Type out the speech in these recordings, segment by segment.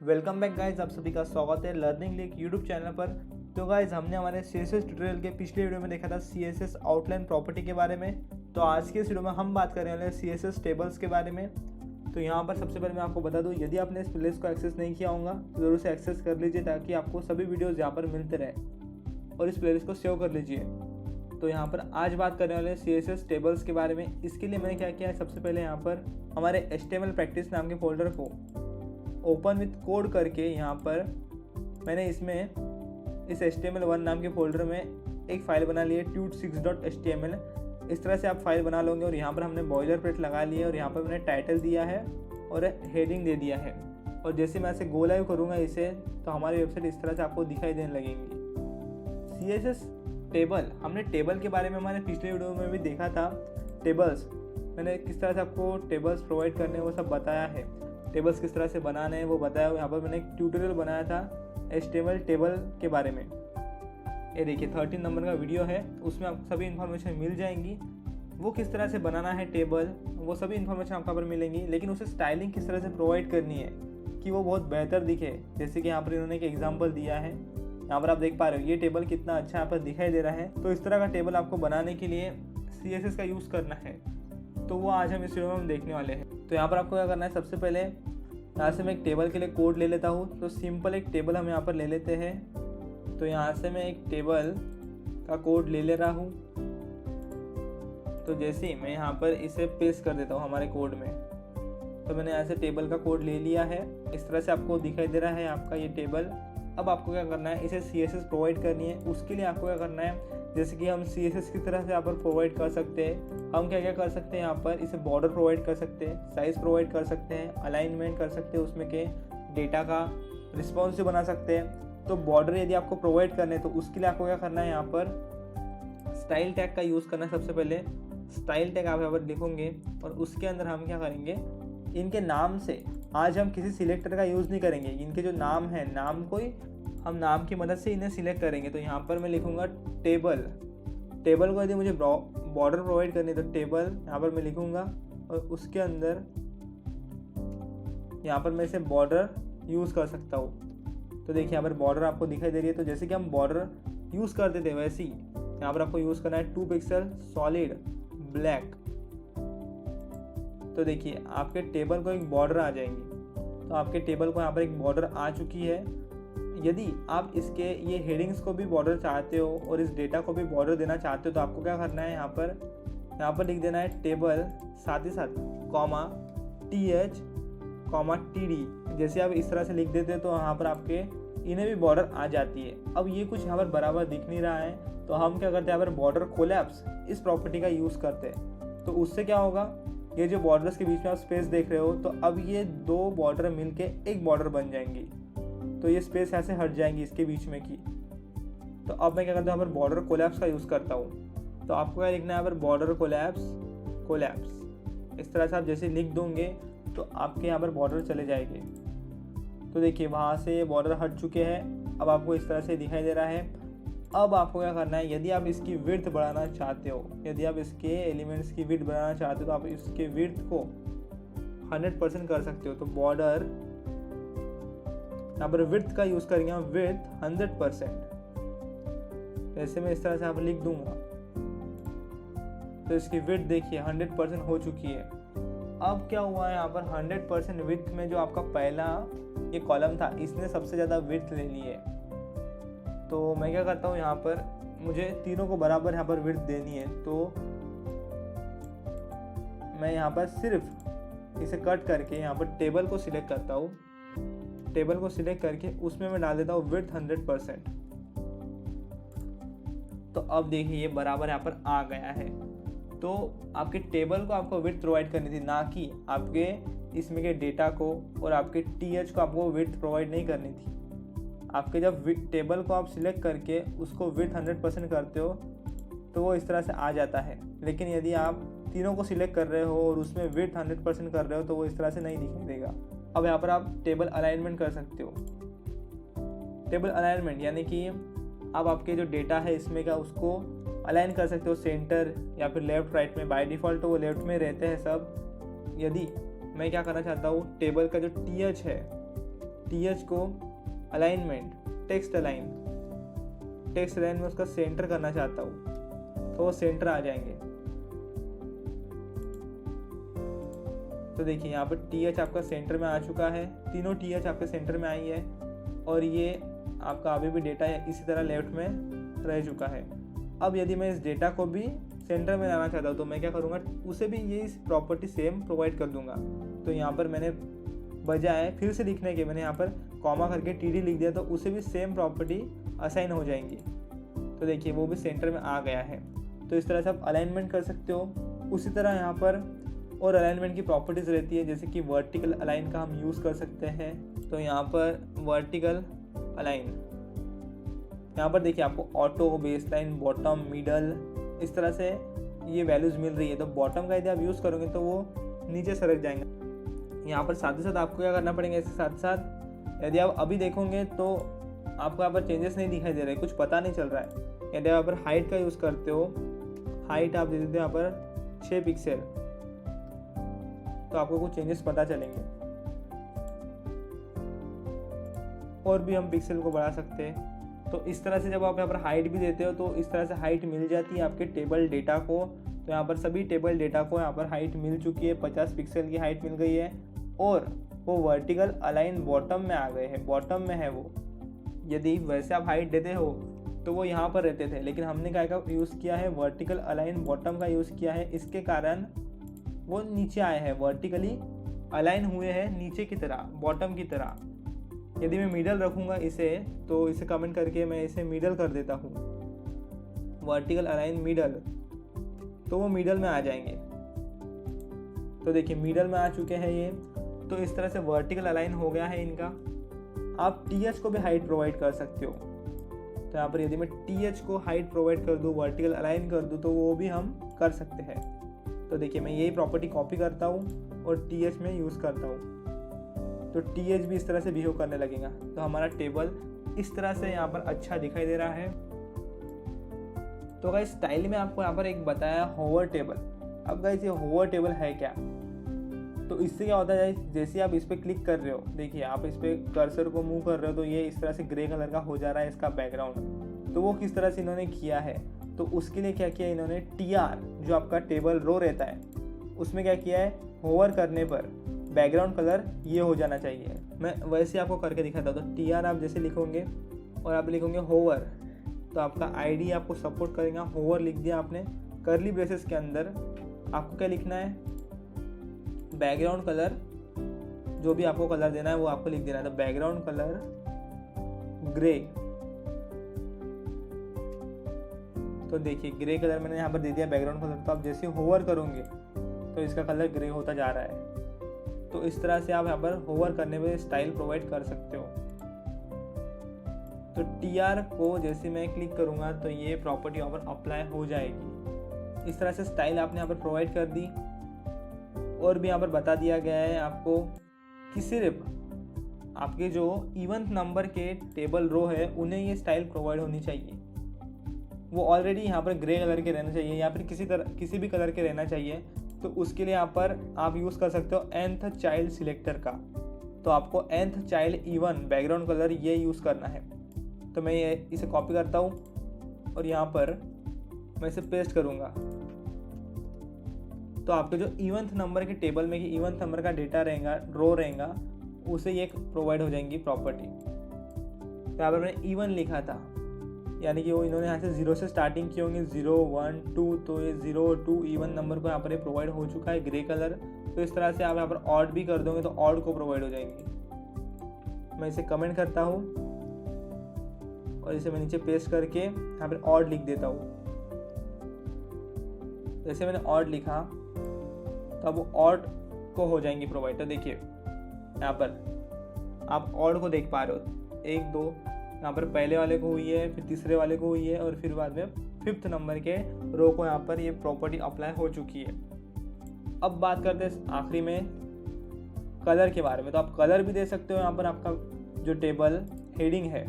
Welcome back guys, आप सभी का स्वागत है लर्निंग लीग यूट्यूब चैनल पर। तो गाइज हमने हमारे CSS ट्यूटोरियल के पिछले वीडियो में देखा था CSS आउटलाइन प्रॉपर्टी के बारे में। तो आज के इस वीडियो में हम बात करने वाले हैं CSS टेबल्स के बारे में। तो यहाँ पर सबसे पहले मैं आपको बता दूँ, यदि आपने इस प्लेलिस्ट को एक्सेस नहीं किया होगा तो ज़रूर से एक्सेस कर लीजिए ताकि आपको सभी वीडियोज़ यहाँ पर मिलते रहे और इस प्लेलिस्ट को सेव कर लीजिए। तो यहाँ पर आज बात करने वाले हैं CSS टेबल्स के बारे में। इसके लिए मैंने क्या किया है, सबसे पहले यहाँ पर हमारे HTML प्रैक्टिस नाम के फोल्डर को ओपन विथ कोड करके यहाँ पर मैंने इसमें इस HTML1 नाम के फोल्डर में एक फ़ाइल बना ली है tut6.html। इस तरह से आप फाइल बना लोगे और यहाँ पर हमने बॉयलर प्लेट लगा लिया है और यहाँ पर मैंने टाइटल दिया है और हेडिंग दे दिया है। और जैसे मैं ऐसे गो लाइव करूँगा इसे, तो हमारी वेबसाइट इस तरह से आपको दिखाई देने लगेंगी। CSS टेबल, हमने टेबल के बारे में हमारे पिछले वीडियो में भी देखा था। टेबल्स मैंने किस तरह से आपको टेबल्स प्रोवाइड करने वो सब बताया है, टेबल्स किस तरह से बनाने हैं वो बताया। यहाँ पर मैंने एक ट्यूटोरियल बनाया था HTML टेबल के बारे में। ये देखिए 13 नंबर का वीडियो है, उसमें आपको सभी इन्फॉर्मेशन मिल जाएंगी। वो किस तरह से बनाना है टेबल, वो सभी इन्फॉर्मेशन आपको पर मिलेंगी। लेकिन उसे स्टाइलिंग किस तरह से प्रोवाइड करनी है कि वो बहुत बेहतर दिखे, जैसे कि यहाँ पर इन्होंने एक एग्जाम्पल दिया है। यहाँ पर आप देख पा रहे हो ये टेबल कितना अच्छा यहाँ पर दिखाई दे रहा है। तो इस तरह का टेबल आपको बनाने के लिए CSS का यूज़ करना है, तो वो आज हम इस वीडियो में हम देखने वाले हैं। तो यहाँ पर आपको क्या करना है, सबसे पहले यहाँ से मैं एक टेबल के लिए कोड ले लेता हूँ। तो सिंपल एक टेबल हम यहाँ पर ले लेते हैं। तो यहाँ से मैं एक टेबल का कोड ले ले रहा हूँ। तो जैसे ही मैं यहाँ पर इसे पेस्ट कर देता हूँ हमारे कोड में, तो मैंने यहाँ से टेबल का कोड ले लिया है। इस तरह से आपको दिखाई दे रहा है आपका ये टेबल। अब आपको क्या करना है, इसे CSS प्रोवाइड करनी है। उसके लिए आपको क्या करना है, जैसे कि हम CSS की तरह से यहाँ पर प्रोवाइड कर सकते हैं। हम क्या क्या कर सकते हैं, यहाँ पर इसे बॉर्डर प्रोवाइड कर सकते हैं, साइज़ प्रोवाइड कर सकते हैं, अलाइनमेंट कर सकते हैं, उसमें के डेटा का रिस्पॉन्सिव बना सकते हैं। तो बॉर्डर यदि आपको प्रोवाइड करने तो उसके लिए आपको क्या करना है, यहाँ पर स्टाइल टैग का यूज़ करना है। सबसे पहले स्टाइल टैग आप यहाँ पर लिखोगे और उसके अंदर हम क्या करेंगे, इनके नाम से आज हम किसी सिलेक्टर का यूज़ नहीं करेंगे। इनके जो नाम है, नाम को ही हम नाम की मदद से इन्हें सिलेक्ट करेंगे। तो यहाँ पर मैं लिखूँगा टेबल। टेबल को यदि मुझे बॉर्डर प्रोवाइड करनी है तो टेबल यहाँ पर मैं लिखूँगा और उसके अंदर यहाँ पर मैं इसे बॉर्डर यूज़ कर सकता हूँ। तो देखिए यहाँ पर बॉर्डर आपको दिखाई दे रही है। तो जैसे कि हम बॉर्डर यूज़ करते थे वैसे ही यहाँ पर आपको यूज़ करना है 2 पिक्सल सॉलिड ब्लैक। तो देखिए आपके टेबल को एक बॉर्डर आ जाएंगी। तो आपके टेबल को यहाँ पर एक बॉर्डर आ चुकी है। यदि आप इसके ये हेडिंग्स को भी बॉर्डर चाहते हो और इस डेटा को भी बॉर्डर देना चाहते हो तो आपको क्या करना है, यहाँ पर लिख देना है टेबल, साथ ही साथ कॉमा TH कॉमा TD। जैसे आप इस तरह से लिख देते हो तो यहाँ पर आपके इन्हें भी बॉर्डर आ जाती है। अब ये कुछ यहाँ पर बराबर दिख नहीं रहा है, तो हम क्या करते हैं, यहाँ पर बॉर्डर कोलैप्स इस प्रॉपर्टी का यूज़ करते हैं। तो उससे क्या होगा, ये जो बॉर्डर्स के बीच में आप स्पेस देख रहे हो, तो अब ये 2 बॉर्डर मिलके एक बॉर्डर बन जाएंगी। तो ये स्पेस यहाँ से हट जाएंगी इसके बीच में की। तो अब मैं क्या करता हूँ, यहाँ पर बॉर्डर कोलैप्स का यूज़ करता हूँ। तो आपको क्या लिखना है, यहाँ पर बॉर्डर कोलैप्स। इस तरह से आप जैसे लिख दोगे तो आपके यहाँ पर बॉर्डर चले जाएंगे। तो देखिए वहाँ से ये बॉर्डर हट चुके हैं। अब आपको इस तरह से दिखाई दे रहा है। अब आपको क्या करना है, यदि आप इसकी विड्थ बढ़ाना चाहते हो, यदि आप इसके एलिमेंट्स की विड्थ बढ़ाना चाहते हो तो आप इसके विड्थ को 100% कर सकते हो। तो बॉर्डर यहाँ पर विड्थ का यूज़ करेंगे हम, विड्थ 100%। ऐसे मैं इस तरह से यहाँ पर लिख दूंगा। तो इसकी विड्थ देखिए 100% हो चुकी है। अब क्या हुआ है, यहाँ पर 100% विड्थ में जो आपका पहला ये कॉलम था इसने सबसे ज़्यादा विड्थ ले ली है। तो मैं क्या करता हूँ, यहाँ पर मुझे तीनों को बराबर यहाँ पर विड्थ देनी है। तो मैं यहाँ पर सिर्फ इसे कट करके यहाँ पर टेबल को सिलेक्ट करता हूँ। टेबल को सिलेक्ट करके उसमें मैं डाल देता हूँ विड्थ 100%। तो अब देखिए ये बराबर यहाँ पर आ गया है। तो आपके टेबल को आपको विड्थ प्रोवाइड करनी थी, ना कि आपके इसमें के डेटा को और आपके TH को आपको विड्थ प्रोवाइड नहीं करनी थी। आपके जब टेबल को आप सिलेक्ट करके उसको विड्थ 100% करते हो तो वो इस तरह से आ जाता है। लेकिन यदि आप तीनों को सिलेक्ट कर रहे हो और उसमें विड्थ 100% कर रहे हो तो वो इस तरह से नहीं दिखाई देगा। अब यहाँ पर आप टेबल अलाइनमेंट कर सकते हो। टेबल अलाइनमेंट यानी कि आप आपके जो डेटा है इसमें का उसको अलाइन कर सकते हो सेंटर या फिर लेफ्ट राइट में। बाय डिफ़ॉल्ट तो वो लेफ्ट में रहते हैं सब। यदि मैं क्या करना चाहता हूँ, टेबल का जो TH है TH को अलाइनमेंट टेक्स्ट अलाइन में उसका सेंटर करना चाहता हूँ, तो वो सेंटर आ जाएंगे। तो देखिए यहाँ पर TH आपका सेंटर में आ चुका है, तीनों TH आपके सेंटर में आई है, और ये आपका अभी भी डेटा इसी तरह लेफ्ट में रह चुका है। अब यदि मैं इस डेटा को भी सेंटर में लाना चाहता हूँ तो मैं क्या करूँगा, उसे भी ये इस प्रॉपर्टी सेम प्रोवाइड कर दूंगा। तो यहाँ पर मैंने बजाय फिर से लिखने के मैंने यहाँ पर कॉमा करके TD लिख दिया, तो उसे भी सेम प्रॉपर्टी असाइन हो जाएंगी। तो देखिए वो भी सेंटर में आ गया है। तो इस तरह से आप अलाइनमेंट कर सकते हो। उसी तरह यहाँ पर और अलाइनमेंट की प्रॉपर्टीज़ रहती है, जैसे कि वर्टिकल अलाइन का हम यूज़ कर सकते हैं। तो यहाँ पर वर्टिकल अलाइन, यहाँ पर देखिए आपको ऑटो, बेसलाइन, बॉटम, मिडल, इस तरह से ये वैल्यूज़ मिल रही है। तो बॉटम का यदि आप यूज़ करोगे तो वो नीचे सरक जाएंगे। यहाँ पर साथ ही साथ आपको क्या करना पड़ेगा, इसके साथ साथ यदि आप अभी देखोगे तो आपको यहाँ पर चेंजेस नहीं दिखाई दे रहे, कुछ पता नहीं चल रहा है। यदि आप यहाँ पर हाइट का यूज़ करते हो, हाइट आप दे देते हो यहाँ पर 6 पिक्सल, तो आपको कुछ चेंजेस पता चलेंगे। और भी हम पिक्सल को बढ़ा सकते हैं। तो इस तरह से जब आप यहाँ पर हाइट भी देते हो तो इस तरह से हाइट मिल जाती है आपके टेबल डेटा को। तो यहाँ पर सभी टेबल डेटा को यहाँ पर हाइट मिल चुकी है, 50 पिक्सल की हाइट मिल गई है, और वो वर्टिकल अलाइन बॉटम में आ गए हैं, बॉटम में है वो। यदि वैसे आप हाइट देते हो तो वो यहाँ पर रहते थे, लेकिन हमने क्या का यूज़ किया है, वर्टिकल अलाइन बॉटम का यूज़ किया है। इसके कारण वो नीचे आए हैं, वर्टिकली अलाइन हुए हैं नीचे की तरह, बॉटम की तरह। यदि मैं मिडल रखूँगा इसे, तो इसे कमेंट करके मैं इसे मिडल कर देता हूँ, वर्टिकल अलाइन मिडल, तो वो मिडल में आ जाएंगे। तो देखिए मिडल में आ चुके हैं ये। तो इस तरह से वर्टिकल अलाइन हो गया है इनका। आप TH को भी हाइट प्रोवाइड कर सकते हो। तो यहाँ पर यदि मैं TH को हाइट प्रोवाइड कर दूँ, वर्टिकल अलाइन कर दूँ, तो वो भी हम कर सकते हैं। तो देखिए मैं यही प्रॉपर्टी कॉपी करता हूँ और TH में यूज़ करता हूँ, तो TH भी इस तरह से बिहेव करने लगेगा। तो हमारा टेबल इस तरह से यहाँ पर अच्छा दिखाई दे रहा है। तो गाइस स्टाइल में आपको यहाँ पर एक बताया होवर टेबल। अब गाइस ये होवर टेबल है क्या, तो इससे क्या होता है, जैसे आप इस पर क्लिक कर रहे हो, देखिए आप इस पर कर्सर को मूव कर रहे हो तो ये इस तरह से ग्रे कलर का हो जा रहा है इसका बैकग्राउंड। तो वो किस तरह से इन्होंने किया है, तो उसके लिए क्या किया इन्होंने, TR जो आपका टेबल रो रहता है उसमें क्या किया है, होवर करने पर बैकग्राउंड कलर ये हो जाना चाहिए। मैं वैसे आपको करके दिखाता हूँ। तो TR आप जैसे लिखोगे और आप लिखोगे होवर, तो आपका ID आपको सपोर्ट करेगा। होवर लिख दिया आपने, कर्ली ब्रेसेस के अंदर आपको क्या लिखना है, बैकग्राउंड कलर, जो भी आपको कलर देना है वो आपको लिख देना है। तो बैकग्राउंड कलर ग्रे, तो देखिए ग्रे कलर मैंने यहाँ पर दे दिया बैकग्राउंड कलर। तो आप जैसे होवर करोगे तो इसका कलर ग्रे होता जा रहा है। तो इस तरह से आप यहाँ पर होवर करने में स्टाइल प्रोवाइड कर सकते हो। तो TR को जैसे मैं क्लिक करूँगा तो ये प्रॉपर्टी यहाँ पर अप्लाई हो जाएगी। इस तरह से स्टाइल आपने यहाँ पर प्रोवाइड कर दी। और भी यहाँ पर बता दिया गया है आपको कि सिर्फ आपके जो इवंथ नंबर के टेबल रो है उन्हें ये स्टाइल प्रोवाइड होनी चाहिए। वो ऑलरेडी यहाँ पर ग्रे कलर के रहना चाहिए या फिर किसी भी कलर के रहना चाहिए। तो उसके लिए यहाँ पर आप यूज़ कर सकते हो nth चाइल्ड सिलेक्टर का। तो आपको nth child even background colour ये यूज़ करना है। तो मैं इसे कॉपी करता हूँ और यहाँ पर मैं इसे पेस्ट करूँगा। तो आपके जो इवंथ नंबर के टेबल में इवंथ नंबर का डेटा रहेगा, रो रहेगा, उसे ये प्रोवाइड हो जाएंगी प्रॉपर्टी। तो यहाँ पर मैंने इवन लिखा था, यानी कि वो इन्होंने यहाँ से 0 से स्टार्टिंग की होंगी, 0 1 2, तो ये 0 2 इवन नंबर को यहाँ पर प्रोवाइड हो चुका है ग्रे कलर। तो इस तरह से आप यहाँ पर ऑड भी कर दोगे तो ऑड को प्रोवाइड हो जाएंगी। मैं इसे कमेंट करता हूँ और इसे मैं नीचे पेस्ट करके यहाँ पर ऑड लिख देता हूँ। जैसे मैंने ऑड लिखा तो अब वो ऑड को हो जाएंगी प्रोवाइड। तो देखिए यहाँ पर आप ऑड को देख पा रहे हो, 1 2 यहाँ पर पहले वाले को हुई है, फिर तीसरे वाले को हुई है और फिर बाद में 5th नंबर के रो को यहाँ पर ये प्रॉपर्टी अप्लाई हो चुकी है। अब बात करते हैं आखिरी में कलर के बारे में। तो आप कलर भी दे सकते हो। यहाँ पर आपका जो टेबल हेडिंग है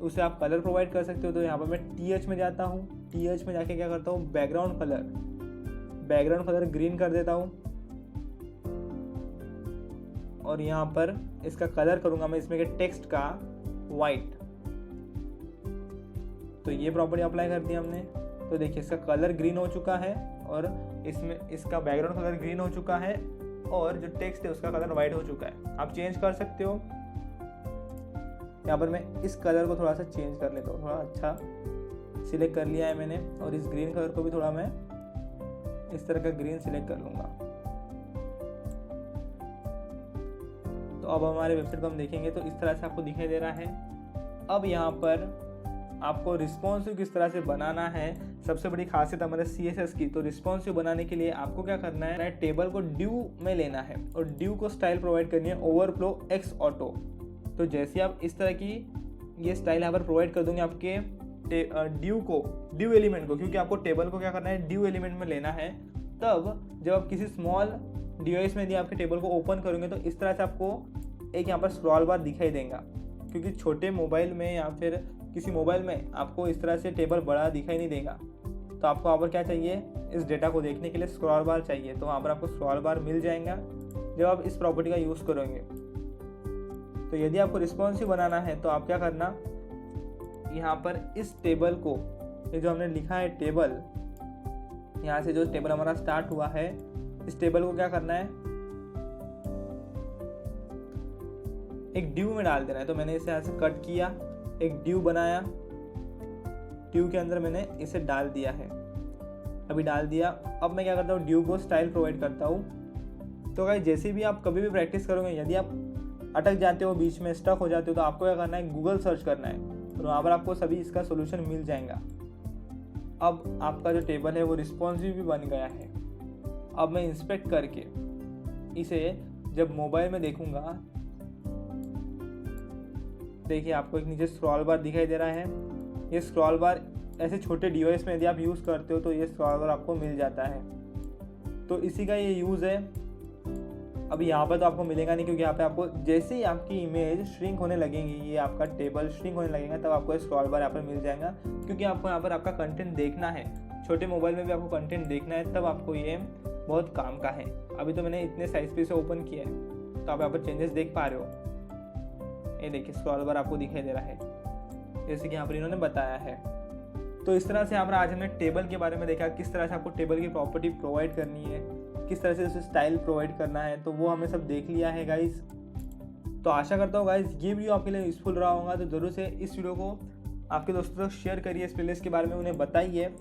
उसे आप कलर प्रोवाइड कर सकते हो। तो यहाँ पर मैं TH में जाता हूँ, TH में जाके क्या करता हूँ, बैकग्राउंड कलर ग्रीन कर देता हूँ और यहाँ पर इसका कलर करूँगा मैं इसमें के टेक्स्ट का वाइट। तो ये प्रॉपर्टी अप्लाई कर दी हमने। तो देखिए इसका कलर ग्रीन हो चुका है और इसमें इसका बैकग्राउंड कलर ग्रीन हो चुका है और जो टेक्स्ट है उसका कलर वाइट हो चुका है। आप चेंज कर सकते हो। यहाँ पर मैं इस कलर को थोड़ा सा चेंज कर लेता हूँ, थोड़ा अच्छा सिलेक्ट कर लिया है मैंने। और इस ग्रीन कलर को भी थोड़ा मैं इस तरह का ग्रीन सिलेक्ट कर लूँगा। तो अब हमारे वेबसाइट को हम देखेंगे तो इस तरह से आपको दिखाई दे रहा है। अब यहाँ पर आपको रिस्पॉन्सिव किस तरह से बनाना है, सबसे बड़ी खासियत हमारे CSS की। तो रिस्पॉन्सिव बनाने के लिए आपको क्या करना है, टेबल को ड्यू में लेना है और ड्यू को स्टाइल प्रोवाइड करनी है ओवरफ्लो एक्स ऑटो। तो जैसे आप इस तरह की ये स्टाइल यहाँ पर प्रोवाइड कर दूंगे आपके ड्यू एलिमेंट को, क्योंकि आपको टेबल को क्या करना है, ड्यू एलिमेंट में लेना है। तब जब आप किसी स्मॉल डिवाइस में यदि आपके टेबल को ओपन करोगे तो इस तरह से आपको एक यहाँ पर स्क्रॉल बार दिखाई देगा, क्योंकि छोटे मोबाइल में या फिर किसी मोबाइल में आपको इस तरह से टेबल बड़ा दिखाई नहीं देगा। तो आपको वहाँ पर क्या चाहिए, इस डेटा को देखने के लिए स्क्रॉल बार चाहिए। तो वहाँ पर आपको स्क्रॉल बार मिल जाएगा जब आप इस प्रॉपर्टी का यूज़ करोगे। तो यदि आपको रिस्पॉन्सिव बनाना है तो आप क्या करना, यहाँ पर इस टेबल को, ये जो हमने लिखा है टेबल, यहाँ से जो टेबल हमारा स्टार्ट हुआ है, इस टेबल को क्या करना है, एक ड्यू में डाल देना है। तो मैंने इसे यहाँ से कट किया, एक ड्यू बनाया, ड्यू के अंदर मैंने इसे डाल दिया है, अभी डाल दिया। अब मैं क्या करता हूँ, ड्यू को स्टाइल प्रोवाइड करता हूँ। तो गाइस जैसे भी आप कभी भी प्रैक्टिस करोगे, यदि आप अटक जाते हो, बीच में स्टक हो जाते हो, तो आपको क्या करना है, गूगल सर्च करना है और वहाँ पर आपको सभी इसका सोल्यूशन मिल जाएगा। अब आपका जो टेबल है वो रिस्पॉन्सिव भी बन गया है। अब मैं इंस्पेक्ट करके इसे जब मोबाइल में देखूंगा, देखिए आपको एक नीचे स्क्रॉल बार दिखाई दे रहा है। ये स्क्रॉल बार ऐसे छोटे डिवाइस में यदि आप यूज़ करते हो तो ये स्क्रॉल बार आपको मिल जाता है। तो इसी का ये यूज़ है। अब यहाँ पर तो आपको मिलेगा नहीं, क्योंकि यहाँ पे आपको जैसे ही आपकी इमेज श्रिंक होने लगेगी, ये आपका टेबल श्रिंक होने लगेगा, तब आपको स्क्रॉल बार यहाँ पर मिल जाएगा, क्योंकि आपको यहाँ पर आपका कंटेंट देखना है। छोटे मोबाइल में भी आपको कंटेंट देखना है, तब आपको ये बहुत काम का है। अभी तो मैंने इतने साइज पे से ओपन किया है, तो आप यहाँ पर चेंजेस देख पा रहे हो। ये देखिए स्क्रॉल बार आपको दिखाई दे रहा है, जैसे कि यहाँ पर इन्होंने बताया है। तो इस तरह से यहाँ पर आज हमने टेबल के बारे में देखा, किस तरह से आपको टेबल की प्रॉपर्टी प्रोवाइड करनी है, किस तरह से उसे स्टाइल प्रोवाइड करना है, तो वो हमने सब देख लिया है गाइस। तो आशा करता हूँ गाइस ये वीडियो आपके लिए यूजफुल रहा होगा। तो ज़रूर से इस वीडियो को आपके दोस्तों तक शेयर करिए, इस प्लेलिस्ट के बारे में उन्हें बताइए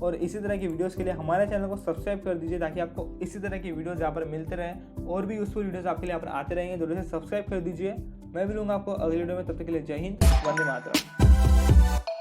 और इसी तरह की वीडियोस के लिए हमारे चैनल को सब्सक्राइब कर दीजिए, ताकि आपको इसी तरह की वीडियोस यहाँ पर मिलते रहें और भी यूजफुल वीडियोस आपके लिए यहाँ पर आते रहेंगे। जरूर से सब्सक्राइब कर दीजिए। मैं मिलूंगा आपको अगली वीडियो में, तब तक के लिए जय हिंद, वंदे मातरम।